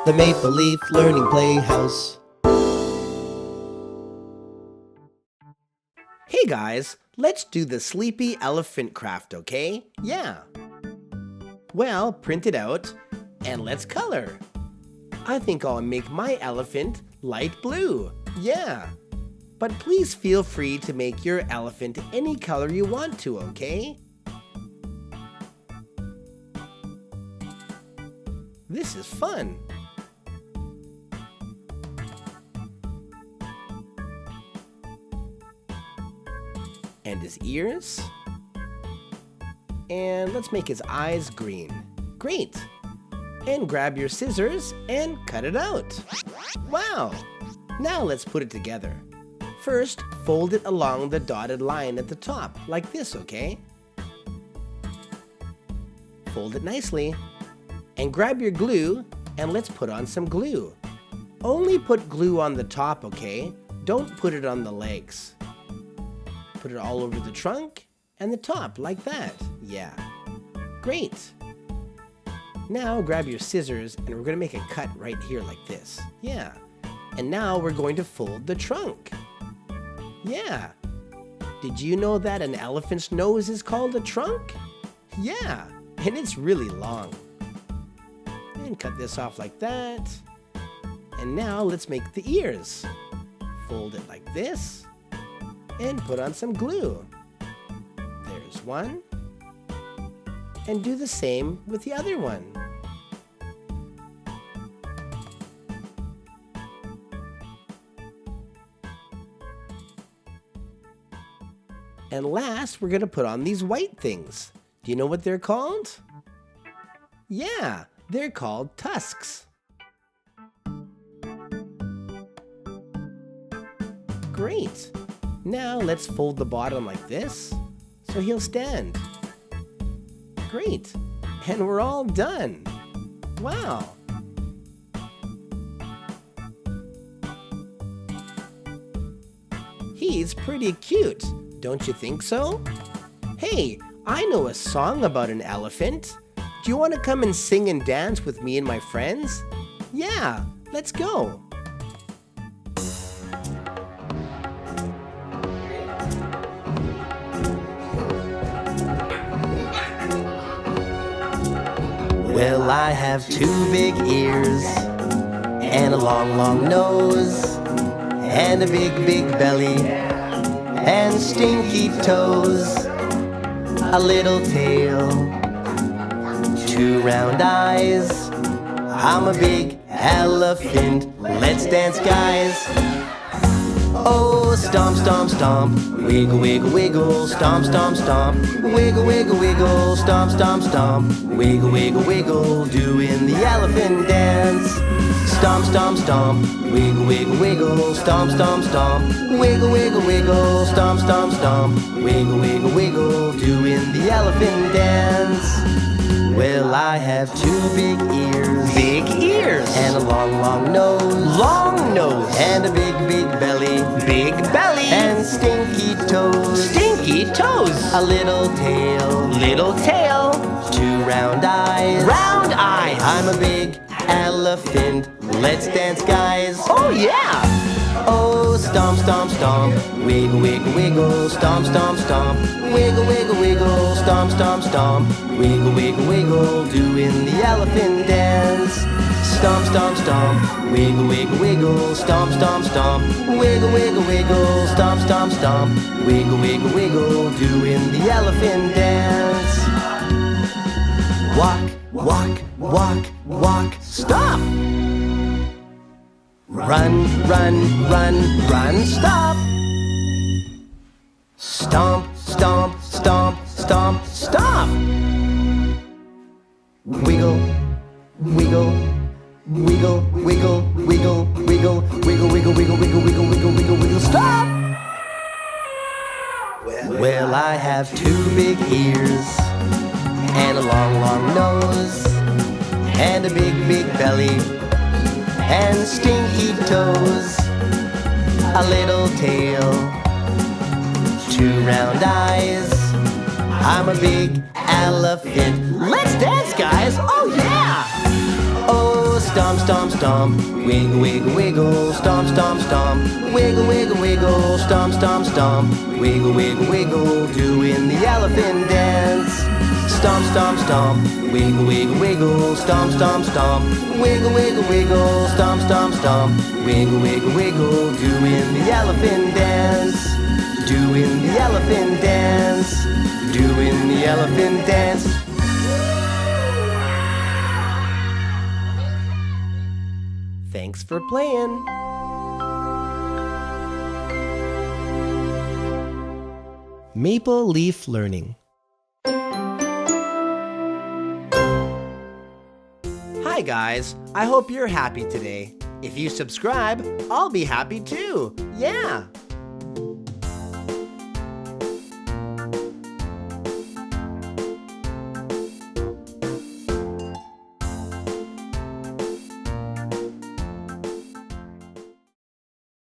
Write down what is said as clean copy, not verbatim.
the Maple Leaf Learning Playhouse. Hey guys, let's do the sleepy elephant craft, okay? Yeah. Well, print it out and let's color. I think I'll make my elephant light blue. Yeah. But please feel free to make your elephant any color you want to, okay? This is fun. And his ears. And let's make his eyes green. Great! And grab your scissors and cut it out. Wow! Now let's put it together. First, fold it along the dotted line at the top, like this, okay? Fold it nicely. And grab your glue, and let's put on some glue. Only put glue on the top, okay? Don't put it on the legs. Put it all over the trunk and the top, like that. Yeah. Great. Now grab your scissors, and we're gonna make a cut right here like this. Yeah. And now we're going to fold the trunk. Yeah. Did you know that an elephant's nose is called a trunk? Yeah, and it's really long. And cut this off like that. And now let's make the ears. Fold it like this. And put on some glue. There's one. And do the same with the other one. And last, we're gonna put on these white things. Do you know what they're called? Yeah, they're called tusks. Great. Now let's fold the bottom like this, so he'll stand. Great. And we're all done. Wow. He's pretty cute. Don't you think so? Hey, I know a song about an elephant. Do you want to come and sing and dance with me and my friends? Yeah, let's go. Well, I have two big ears and a long, long nose and a big, big belly and stinky toes, a little tail, two round eyes. I'm a big elephant. Let's dance, guys. Oh, stomp, stomp, stomp, wiggle, wiggle, wiggle, stomp, stomp, stomp, wiggle, wiggle, wiggle, stomp, stomp, stomp, wiggle, wiggle, wiggle, doing the elephant dance. Stomp, stomp, stomp, wiggle, wiggle, wiggle, stomp, stomp, stomp, wiggle, wiggle, wiggle, stomp, stomp, stomp, wiggle, wiggle, wiggle, doing the elephant dance. Well, I have two big ears, and a long, long nose, and a big, big belly, and stinky toes, a little tail, two round eyes, I'm a big elephant. Let's dance, guys. Oh yeah! Oh, stomp, stomp, stomp, wiggle, wiggle, wiggle, stomp, stomp, stomp, wiggle, wiggle, wiggle, stomp, stomp, stomp, wiggle, wiggle, wiggle, doing the elephant dance. Stomp, stomp, stomp, wiggle, wiggle, wiggle, stomp, stomp, stomp, wiggle, wiggle, wiggle, stomp, stomp, stomp, wiggle, wiggle, wiggle, doing the elephant dance. Walk, walk, walk, walk, stop! Run, run, run, run, stop! Stomp, stomp, stomp, stomp, stop! Wiggle, wiggle, wiggle, wiggle, wiggle, wiggle, wiggle, wiggle, wiggle, wiggle, wiggle, wiggle, wiggle, wiggle, stop! Well, I have two big ears and a long, long nose and a big, big belly and stinky toes, a little tail, two round eyes. I'm a big elephant. Let's dance, guys! Oh yeah! Oh, stomp, stomp, stomp. Wiggle, wiggle, wiggle, stomp, stomp, stomp. Wiggle, wiggle, wiggle, stomp, stomp, stomp. Wiggle, wiggle, wiggle, doing the elephant dance. Stomp, stomp, stomp. Wiggle, wiggle, wiggle, stomp, stomp, stomp. Wiggle, wiggle, wiggle, stomp, stomp, stomp. Wiggle, wiggle, wiggle, doing the elephant dance. Doing the elephant dance. Doing the elephant dance. Thanks for playing. Maple Leaf Learning. Hi guys, I hope you're happy today. If you subscribe, I'll be happy too. Yeah!